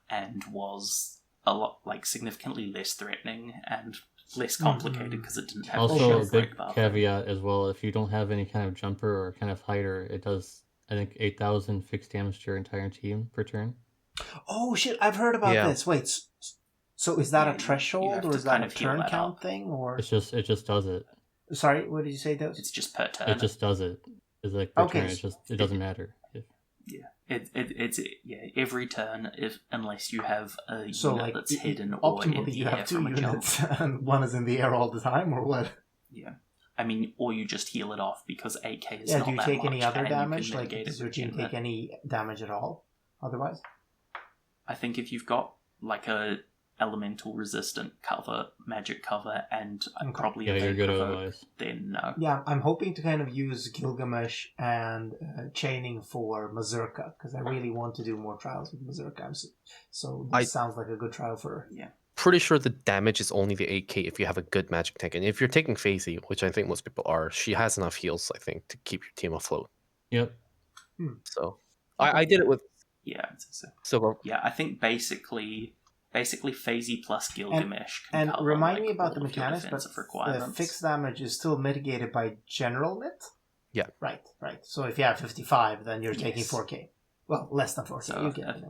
and was a lot like significantly less threatening and less complicated because it didn't have Also, the a shell big break buff. caveat as well: if you don't have any kind of jumper or kind of hider, it does I think 8,000 fixed damage to your entire team per turn. Oh shit! I've heard about Yeah. this. Wait, so is that Yeah, a you threshold have or to is that kind a of heal turn that count up. thing? Or It just does it. sorry, what did you say, Deus? It's just per turn. It just does it. It's like per Okay, turn. It doesn't matter. It's every turn unless you have a So unit like that's hidden or in optimally, the you air have two from a jump. units, and one is in the air all the time, or what? Yeah. I mean, or you just heal it off because 8k is Yeah. not Do you that take much, any other and you can damage? Like, mitigate does it your with team unit. take any damage at all? Otherwise, I think if you've got like a elemental resistant cover, magic cover, and Okay. probably Yeah, a you're vague good provoke, otherwise. then no. yeah, I'm hoping to kind of use Gilgamesh and chaining for Mazurka because I really want to do more trials with Mazurka. So this sounds like a good trial for her. Yeah. Pretty sure the damage is only the 8k if you have a good magic tank. And if you're taking Phasey, which I think most people are, she has enough heals, I think, to keep your team afloat. Yep. So I did it with Yeah. Silver. Yeah, I think basically Phasey plus Gilgamesh can And cover, remind like, me about all the of your mechanics, but defensive the requirements. fixed damage is still mitigated by general mit? Yeah. Right. So if you have 55, then you're taking Yes. 4k. Well, less than 4k. So, you get it.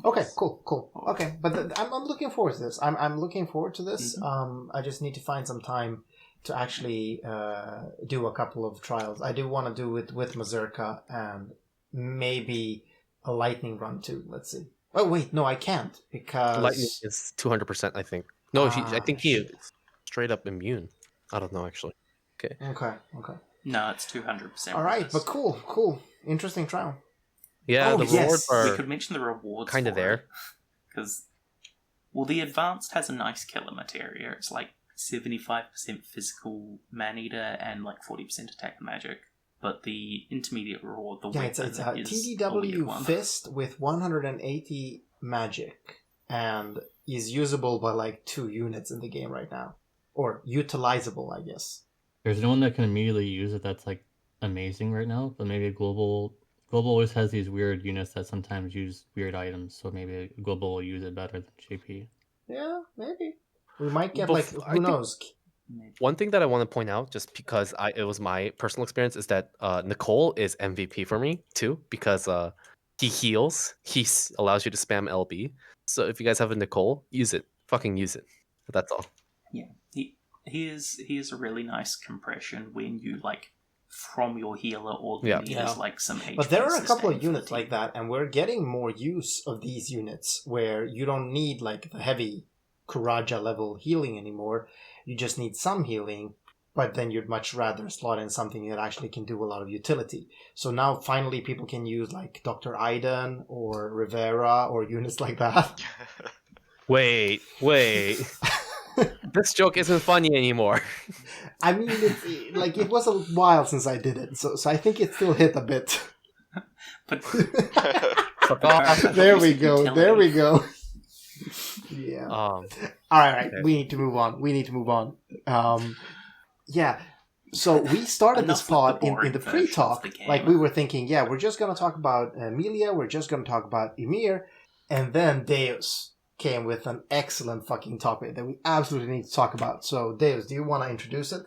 Okay, cool. Okay, but I'm looking forward to this. I'm looking forward to this. I just need to find some time to actually do a couple of trials. I do want to do it with Mazurka and maybe a lightning run too. Let's see. Oh wait, no, I can't because Lightning is 200%, I think. No, I think he shit. is straight up immune. I don't know, actually. Okay. No, it's 200%. All right, resist. but cool. Interesting trial. Yeah, Oh, the yes. rewards We are could mention the rewards kind of there. because, well, the advanced has a nice killer materia. It's like 75% physical man-eater and like 40% attack magic. But the intermediate reward, the Yeah, it's weapon, a is TDW a one. fist with 180 magic and is usable by like 2 units in the game right now, or utilizable, I guess. There's no one that can immediately use it. That's like amazing right now. But maybe Global always has these weird units that sometimes use weird items. So maybe Global will use it better than JP. Yeah, maybe we might get Bef- like I who think- knows. One thing that I want to point out, just because it was my personal experience, is that Nicole is MVP for me too, because he heals. He allows you to spam LB. So if you guys have a Nicole, use it. Fucking use it. That's all. Yeah, he is a really nice compression when you like from your healer or Yeah. there's like some HP. But there are a couple sustain of for units the like that, and we're getting more use of these units where you don't need like the heavy Kuraja level healing anymore. You just need some healing, but then you'd much rather slot in something that actually can do a lot of utility. So now finally people can use like Dr. Aiden or Rivera or units like that. Wait. This joke isn't funny anymore. I mean, it's, like it was a while since I did it, so I think it still hit a bit. But Fuck off. There we go. Yeah. Um, All right. Okay. We need to move on. Yeah. So we started this Enough with pod the in boring the version of pre-talk. the game. Like we were thinking, yeah, we're just going to talk about Milia. We're just going to talk about Ymir. And then Deus. came with an excellent fucking topic that we absolutely need to talk about. So, Deus, do you want to introduce it?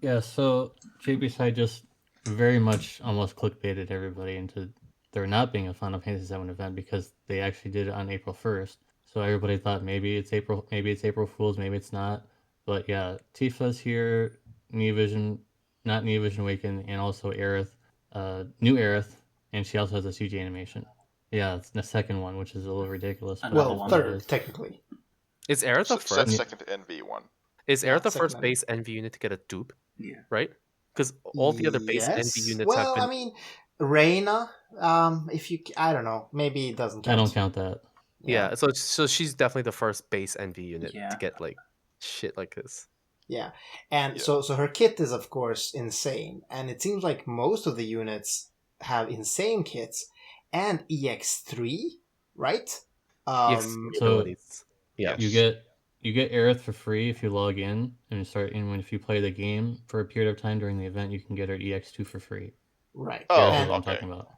Yeah, so JP side just very much almost clickbaited everybody into there not being a Final Fantasy VII event because they actually did it on April 1st. So everybody thought maybe it's April Fool's, maybe it's not. But yeah, Tifa's here, not Neo Vision Awakened, and also Aerith, new Aerith, and she also has a CG animation. Yeah, it's the second one, which is a little ridiculous. But Well, third, technically. Is Aerith the first? Second to NV one. Is Aerith the first second base NV unit to get a dupe? Yeah. Right? Because all the other base Yes. NV units Well, have been... I mean, Reyna, I don't know, maybe it doesn't count. I don't count that. Yeah, so she's definitely the first base NV unit Yeah. to get like shit like this. Yeah, and Yeah. so her kit is of course insane, and it seems like most of the units have insane kits and EX3, right? EX3 So- abilities. Yeah. You get Aerith for free if you log in and if you play the game for a period of time during the event, you can get her EX2 for free. Right. Oh, That's and, what I'm okay. talking about.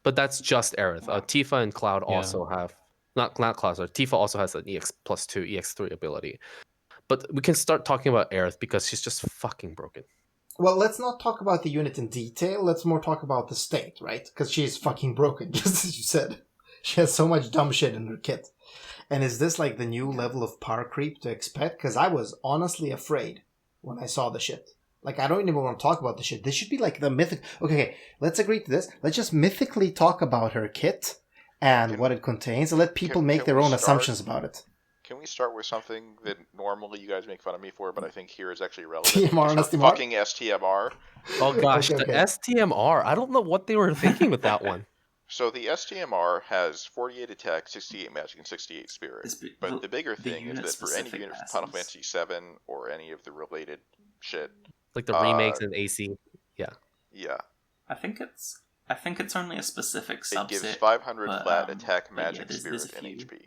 But that's just Aerith. Tifa and Cloud Yeah. also have... Not Cloud, sorry. Tifa also has an EX plus 2, EX3 ability. But we can start talking about Aerith because she's just fucking broken. well, let's not talk about the unit in detail. Let's more talk about the state, right? Because she's fucking broken, just as you said. She has so much dumb shit in her kit. And is this like the new level of power creep to expect? Because I was honestly afraid when I saw the shit. Like, I don't even want to talk about the shit. This should be like the mythic... Okay, let's agree to this. Let's just mythically talk about her kit and what it contains and let people make can their we own start? assumptions about it. Can we start with something that normally you guys make fun of me for, but I think here is actually relevant? TMR and Just her STMR? fucking STMR. Oh gosh, Okay, the okay. STMR. I don't know what they were thinking with that one. So the STMR has 48 attack, 68 magic, and 68 spirit. But the bigger thing is that for any unit-specific unit from Final passes. Fantasy VII or any of the related shit, Like the remakes and AC. yeah, I think it's only a specific it subset. gives 500 but, flat um, attack, but yeah, magic, there's spirit, a and few. HP.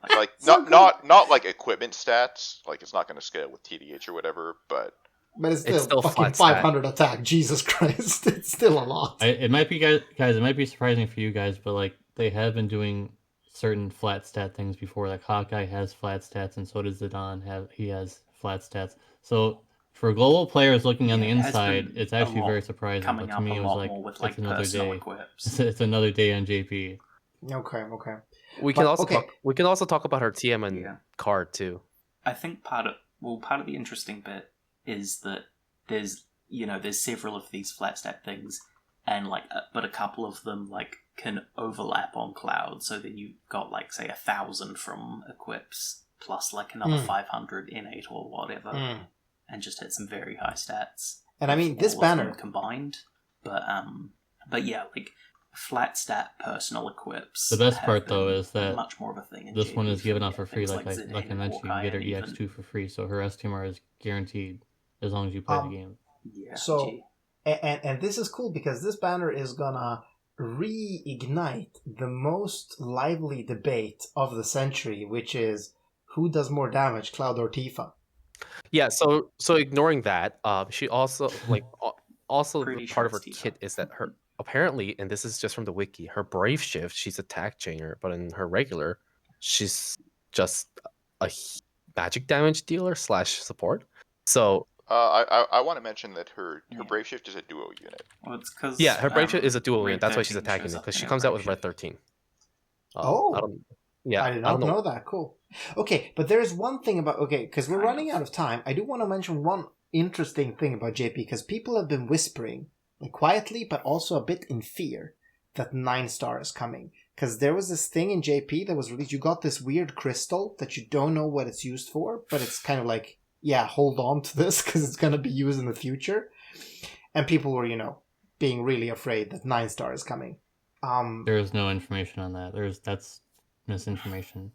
Like, Like So not like equipment stats. Like it's not going to scale with TDH or whatever, but But it's It's still, still fucking flat stat. 500 attack. Jesus Christ. It's still a lot. It might be guys. It might be surprising for you guys, but like they have been doing certain flat stat things before. Like Hawkeye has flat stats, and so does Zidane. He has flat stats. So for global players looking on the Yeah, it has inside, been it's a actually lot very surprising. coming But to up me, a it was lot like more with like it's another personal day. equips. It's another day on JP. Okay, okay. We can But, also okay. talk about her TM and Yeah. card too. I think part of the interesting bit is that there's several of these flat stat things, and but a couple of them like can overlap on Cloud. So then you've got like say 1,000 from equips plus like another 500 innate or whatever, and just hit some very high stats. And I mean, this all of them banner, combined, but yeah, like flat stat personal equips. The best have part though been is that much more of a thing. In this one JP is given out yeah, for free. things Like I Zidane, mentioned, you can get her Hawkeye, and EX2 for free. So her STMR is guaranteed as long as you play the game. Yeah, So- gee. and this is cool because this banner is gonna reignite the most lively debate of the century, which is who does more damage, Cloud or Tifa? Yeah, so ignoring that, she also also Pretty part sure of her it's Tifa. kit is that her apparently, and this is just from the wiki, her brave shift she's attack chainer, but in her regular, she's just a magic damage dealer / support. So I want to mention that her Yeah. Brave Shift is a duo unit. Well, it's because yeah, her brave shift is a dual Red unit. That's why she's 13 attacking shows it up because in she her comes out brave with red shift. 13. Oh. I don't, yeah, I did don't not know that. Cool. Okay, but there's one thing about because we're Kind running of. out of time. I do want to mention one interesting thing about JP because people have been whispering, like quietly, but also a bit in fear, that 9-star is coming. Because there was this thing in JP that was released. You got this weird crystal that you don't know what it's used for, but it's kind of like, yeah, hold on to this because it's going to be used in the future. And people were, being really afraid that 9-star is coming. There is no information on that. That's misinformation.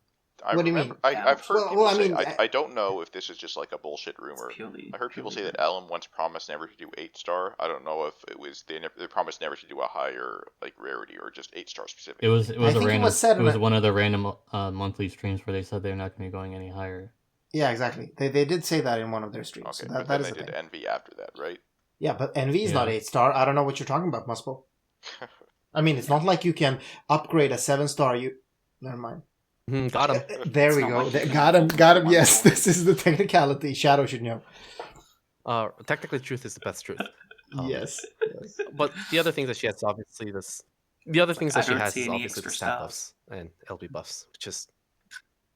What do you mean? I've heard Well, people I say. mean, I don't know if this is just like a bullshit rumor. Purely, I heard people say purely that Alan once promised never to do 8-star. I don't know if it was they promised never to do a higher like rarity or just 8-star specific. It was I a think it random. was said It in was a- one of the random monthly streams where they said they're not going to be going any higher. Yeah, exactly. They did say that in one of their streams. Okay, So but that then is they the did thing. Envy after that, right? Yeah, but NV is not Yeah. 8-star. I don't know what you're talking about, Muspo. I mean, it's not like you can upgrade a 7-star. Never mind. Got him. There we not go. like you can Got him. afford Got him. one Yes, for it. this is the technicality. Shadow should know. Technically, truth is the best truth. Yes. But the other things that she has, obviously, the other things I that she don't has see is any obviously the extra stat stuff. buffs and LB buffs, which is,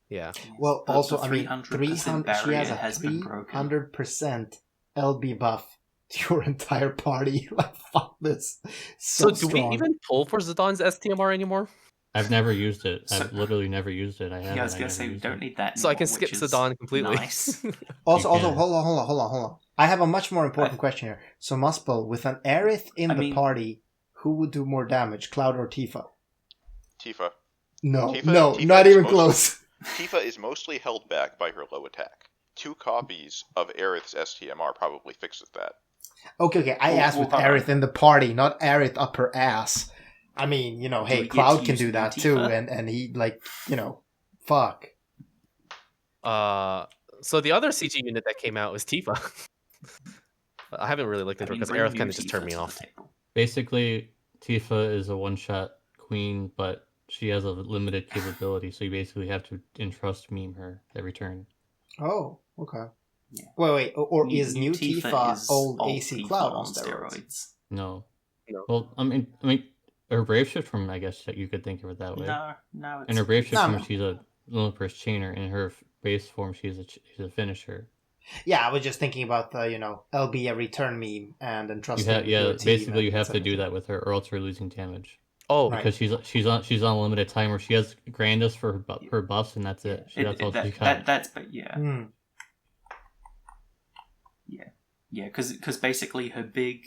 yeah. Well, The also, I mean, 300% 300. She has barrier a has been broken. 300% LB buff to your entire party. Like, fuck this. So do strong. we even pull for Zidon's STMR anymore? I've never used it. So- I've literally never used it. I haven't. Yeah, I was I gonna never say we used don't it. need that So I anymore, can skip which is Zidon completely. Nice. Also, You can. hold on. I have a much more important question here. So, Muspel, with an Aerith in I the mean- party, who would do more damage, Cloud or Tifa? Tifa. No, Tifa- no, Tifa not is even most- close. Tifa is mostly held back by her low attack. 2 copies of Aerith's STMR probably fixes that. Okay, I Well, asked well, with hold on. Aerith in the party, not Aerith up her ass. I mean, Do we hey, get Cloud to can use do new that too, Tifa? and he, like, fuck. So the other CG unit that came out was Tifa. I haven't really looked into it because bring Aerith new kind of just Tifa turned me to the off. table. Basically, Tifa is a one-shot queen, but she has a limited capability, so you basically have to entrust meme her every turn. Oh, okay. Yeah. Wait, or is new Tifa Tifa is old AC Tifa Cloud on steroids? No. No. Well, I mean, her brave shift from, I guess that you could think of it that way. No, In her brave shift No, form, no. she's a Lilliper's chainer. In her base form, she's a finisher. Yeah, I was just thinking about the, LB every turn meme and You entrusting have, with your yeah, team basically and you have et to cetera, do et that cetera. with her, or else you're losing damage. Oh, Right. Because she's on a limited time where she has Grandis for her buffs, and that's it. That's all she got. But yeah. Hmm. Yeah, because basically her big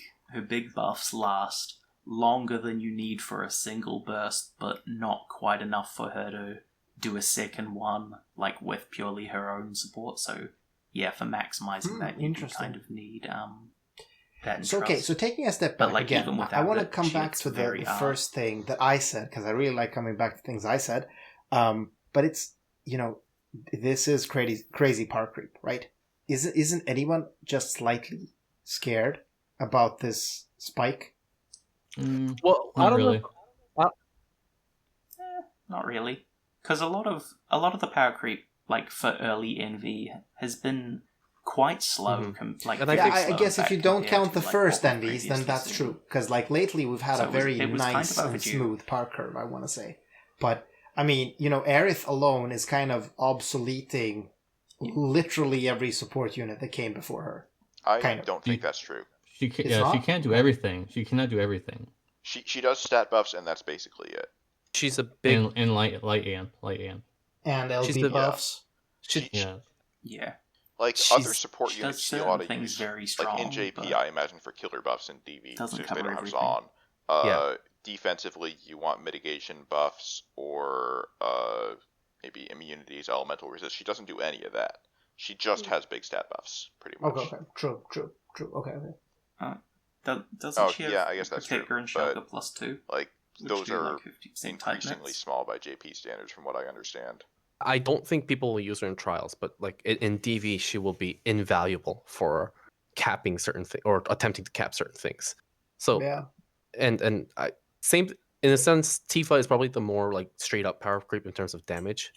buffs last longer than you need for a single burst, but not quite enough for her to do a second one, like with purely her own support. So yeah, for maximizing that, you do interesting. kind of need that. So okay, entrust. so taking a step But, back like, again, even I without want to it, come she back gets to the very first thing that I said, because I really like coming back to things I said. But it's, this is crazy power creep, right? Isn't anyone just slightly scared about this spike? well, I Not don't really. know. Not really, because a lot of the power creep, like for early NV, has been quite slow. Mhm. Like And I very think- I slow, guess in if you fact, don't compared count to, the like, first what we've NVs, then previously that's seen. true. Because like lately we've had So a very it was kind nice of and overdue. smooth power curve, I want to say. But I mean, Aerith alone is kind of obsoleting literally every support unit that came before her. I Kind of. don't think that's true. She can, It's yeah, she not? can't do everything. She cannot do everything. She does stat buffs, and that's basically it. She's a big. And light amp. And She's LB the- buffs. She, Yeah. Yeah, like She's- other support she units does see a lot certain of things use. very Like strong. in JP, but I imagine for killer buffs and DV, Doesn't since they cover don't have everything. Zon. Yeah. Defensively, you want mitigation buffs or maybe immunities, elemental resist. She doesn't do any of that. She just has big stat buffs, pretty much. Okay. True. Okay. doesn't Oh, she have yeah, I guess that's Protector true, and Shulker but- +2? Like Which those do, are like, 50% tight increasingly nets? small by JP standards, from what I understand. I don't think people will use her in trials, but like in DV, she will be invaluable for capping certain things or attempting to cap certain things. So Yeah. and I same in a sense, Tifa is probably the more like straight up power creep in terms of damage,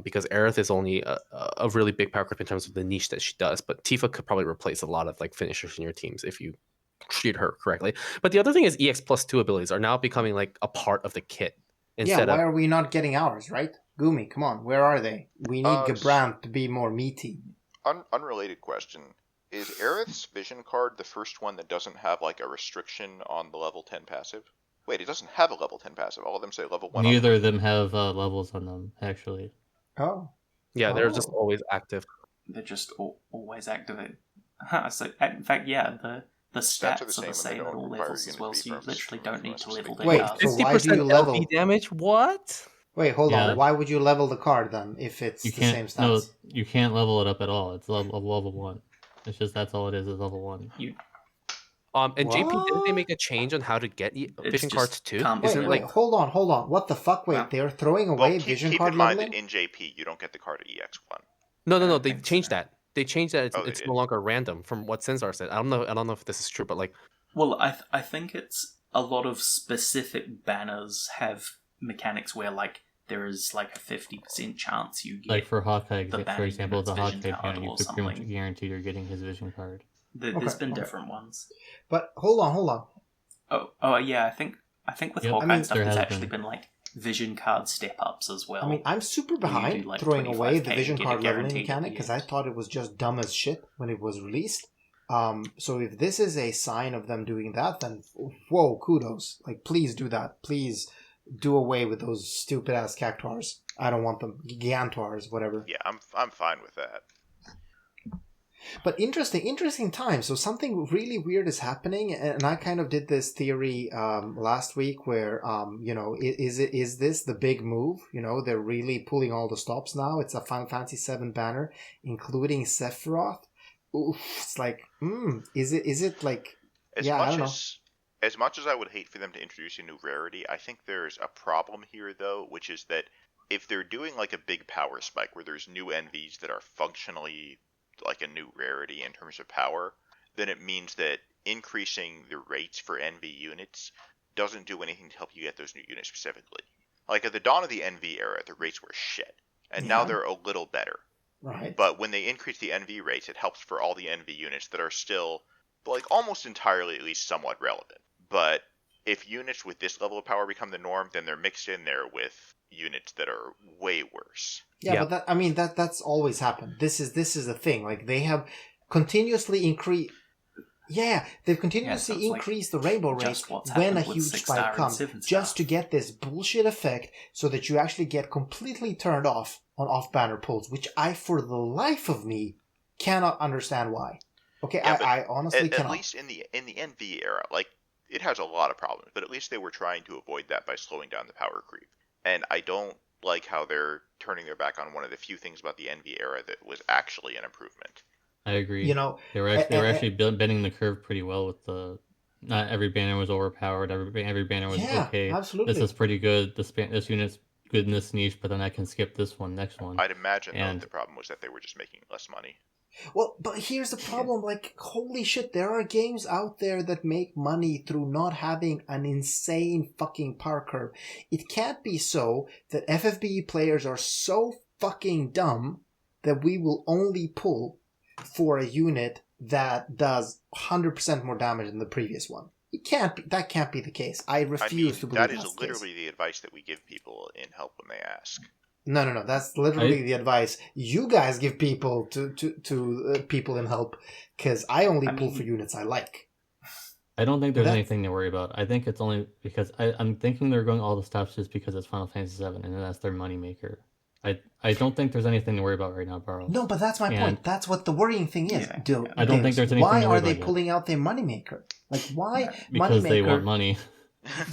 because Aerith is only a really big power creep in terms of the niche that she does. But Tifa could probably replace a lot of like finishers in your teams if you treat her correctly. But the other thing is EX+2 abilities are now becoming like a part of the kit instead Why of. are we not getting ours, right? Gumi, come on, where are they? We need Uh, Gabrant to be more meaty. Unrelated question. Is Aerith's vision card the first one that doesn't have like a restriction on the level 10 passive? Wait, it doesn't have a level 10 passive. All of them say level 1. Neither of them have levels on them, actually. Oh. Yeah, they're just Oh. always active. They're just always activate. So in fact, yeah, the Stats are the stats are same the and same they at don't all require levels you as to well, be so you from literally a don't need to specific level thing. their Wait, cards. so why do 50% you level? LP damage? What? Wait, hold Yeah. on. Why would you level the card then if it's You the same can't. stats? No, you can't level it up at all. It's level 1. It's just that's all it is level 1. And JP, didn't they What? make a change on how to get vision just cards too? can't be Isn't Wait, it really- like hold on. What the fuck? Wait, Well- they're throwing Well, away vision keep card in mind leveling? that in JP you don't get the card at EX1. no, I they think changed so. that. They changed that. Oh, they It's did? no longer random from what Senzar said. I don't know if this is true, but like Well, I think it's a lot of specific banners have mechanics where like there is like a 50% chance you get. Like for Hawkeye, the for banner example, the unit's vision Hawkeye card banner, you or could pretty much something. guarantee you're getting his vision card. There's been Okay. different ones. But hold on. Oh yeah, I think with Yep. Hawkeye I mean, and stuff, there there's has actually been. been like vision card step ups as well. I mean, I'm super Where you behind do, like, throwing away 25K the vision and get a card leveling guaranteed mechanic at the because I end. thought it was just dumb as shit when it was released. So if this is a sign of them doing that, then whoa, kudos! Like, please do that. Please do away with those stupid ass cactuars. I don't want them. Gigantuars, whatever. Yeah, I'm fine with that. But interesting time. So something really weird is happening, and I kind of did this theory last week, where is this the big move? They're really pulling all the stops now. It's a Final Fantasy VII banner, including Sephiroth. Oof, it's like, is it like? As I much don't know. as much as I would hate for them to introduce a new rarity, I think there's a problem here though, which is that if they're doing like a big power spike where there's new NVs that are functionally like a new rarity in terms of power, then it means that increasing the rates for NV units doesn't do anything to help you get those new units specifically. Like at the dawn of the NV era, the rates were shit, and now Yeah. they're a little better. Right. But when they increase the NV rates, it helps for all the NV units that are still like almost entirely at least somewhat relevant. But if units with this level of power become the norm, then they're mixed in there with units that are way worse. Yeah, but that's always happened. This is the thing. Like, they have continuously increased. Yeah, they've continuously so it's like increased the rainbow rate just what's when a happened with huge 6 star spike and comes, 7 just star. to get this bullshit effect, so that you actually get completely turned off on off-banner pulls, which I, for the life of me, cannot understand why. Okay, Yeah, but I honestly at cannot. least in the NV era, like it has a lot of problems, but at least they were trying to avoid that by slowing down the power creep. And I don't like how they're turning their back on one of the few things about the NV era that was actually an improvement. I agree. You know, They were actually bending the curve pretty well with the. Not every banner was overpowered. Every banner was Yeah, okay. absolutely. This is pretty good. This unit's good in this niche, but then I can skip this one, next one. I'd imagine though And- the problem was that they were just making less money. Well, but here's the problem, like, holy shit, there are games out there that make money through not having an insane fucking power curve. It can't be so that FFBE players are so fucking dumb that we will only pull for a unit that does 100% more damage than the previous one. That can't be the case. I refuse to believe that that's is the literally case. the advice that we give people in help when they ask. No. That's literally the advice you guys give people to people in help, because I only pull for units I like. I don't think there's That's- anything to worry about. I think it's only because I'm thinking they're going all the stops just because it's Final Fantasy VII and that's their moneymaker. I don't think there's anything to worry about right now, Barrow. No, but that's my And- point. That's what the worrying thing is. Yeah. I don't think there's anything Why to worry are they about yet. pulling out their moneymaker? Like, why Because moneymaker? they want money.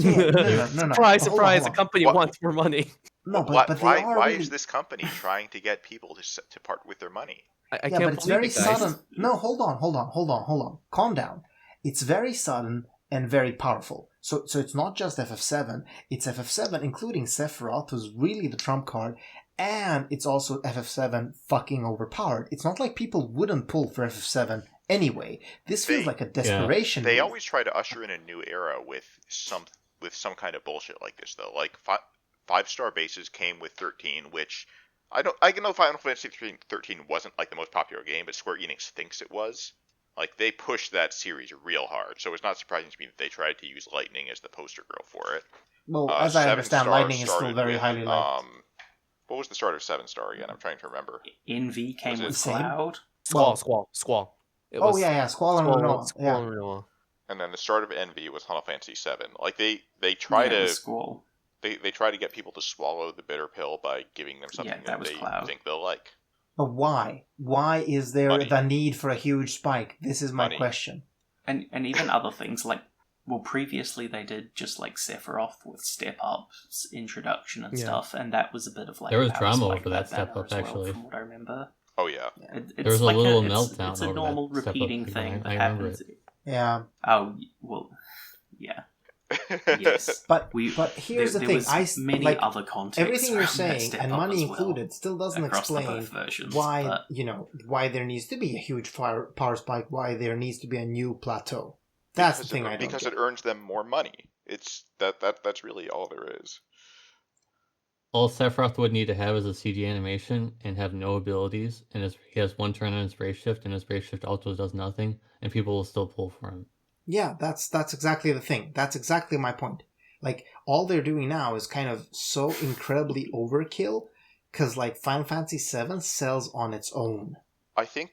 Yeah, no. Surprise, Hold surprise! on. The company What? wants more money. No, why, but they why, are why really... is this company trying to get people to part with their money? I Yeah, can't but it's believe very it, guys. sudden. No, hold on. Calm down. It's very sudden and very powerful. So it's not just FF7. It's FF7, including Sephiroth, who's really the trump card, and it's also FF7 fucking overpowered. It's not like people wouldn't pull for FF7 anyway. This feels like a desperation. They move. always try to usher in a new era with some kind of bullshit like this, though. Like 5-star bases came with 13, which I know Final Fantasy 13 wasn't like the most popular game, but Square Enix thinks it was. Like, they pushed that series real hard, so it's not surprising to me that they tried to use Lightning as the poster girl for it. Well, as I 7 understand, Star Lightning is still started very with, highly liked. What was the start of 7-star again? I'm trying to remember. NV came Was it with same? Cloud. Squall. It Oh, was yeah, Squall and Renoa. Squall Yeah. and Renoa. And then the start of NV was Final Fantasy 7. Like, they try Yeah, to... the Squall. They try to get people to swallow the bitter pill by giving them something that that was they Cloud. think they'll like. But why? Why is there Money. the need for a huge spike? This is my Money. question. And even other things like, well, previously they did just like Sephiroth with Step Up's introduction and Yeah. stuff, and that was a bit of like There was a drama spike over that Step banner Up, as well, actually. from what I remember. Oh, yeah. It's There was a like little it's meltdown It's a over that normal Step Up repeating thing, thing that I remember happens. Yeah. Oh well, yeah. Yes, But We- here's there the thing. was many like, other contexts. everything you're around that saying, Step and Up money as well, included, still doesn't across the explain both versions, why but- why there needs to be a huge power spike. Why there needs to be a new plateau. That's the thing I don't Because get. it earns them more money. It's that's really all there is. Mm-hmm. All Sephiroth would need to have is a CG animation and have no abilities, and he has one turn on his Brave Shift, and his Brave Shift also does nothing, and people will still pull for him. Yeah, that's exactly the thing. That's exactly my point. Like, all they're doing now is kind of so incredibly overkill, because, like, Final Fantasy VII sells on its own. I think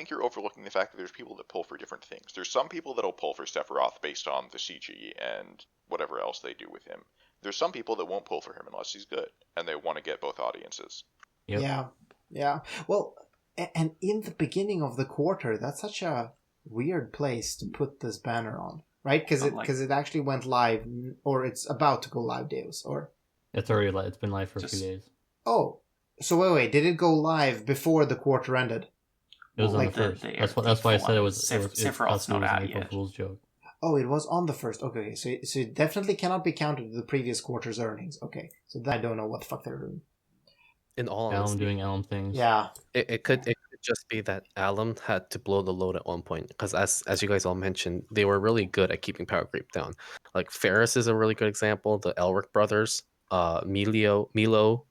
you're overlooking the fact that there's people that pull for different things. There's some people that'll pull for Sephiroth based on the CG and whatever else they do with him. There's some people that won't pull for him unless he's good, and they want to get both audiences. Yep. Yeah. Well, and in the beginning of the quarter, that's such a weird place to put this banner on, right? Because it actually went live, or it's about to go live, Deus, or It's already it's been live for a few days. Oh, so wait, did it go live before the quarter ended? It was on the first. That's why I said it was Sephiroth's not out an April yet. Fool's joke. Oh, it was on the first. Okay, so it definitely cannot be counted to the previous quarter's earnings. Okay, so then I don't know what the fuck they're doing. In all Alum honesty, doing Alum things. Yeah. It could just be that Alum had to blow the load at one point, because as you guys all mentioned, they were really good at keeping power creep down. Like Ferris is a really good example. The Elric brothers, Milo,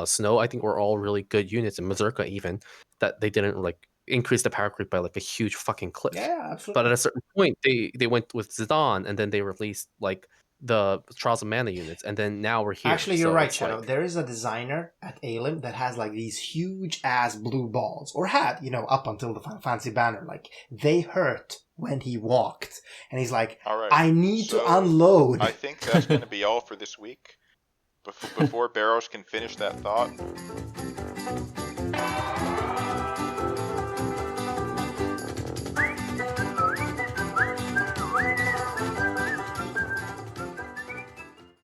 Snow, I think were all really good units, and Mazurka even, that they didn't like increase the power creep by like a huge fucking cliff. Yeah, absolutely. But at a certain point, they went with Zidane, and then they released like the Trials of Mana units, and then now we're here. Actually, you're So right, it's Shadow. like- There is a designer at Alim that has like these huge ass blue balls, or had, up until the Final Fantasy banner. Like, they hurt when he walked, and he's like, All right. I need So, to unload. I think that's going to be all for this week. Before Barrows can finish that thought,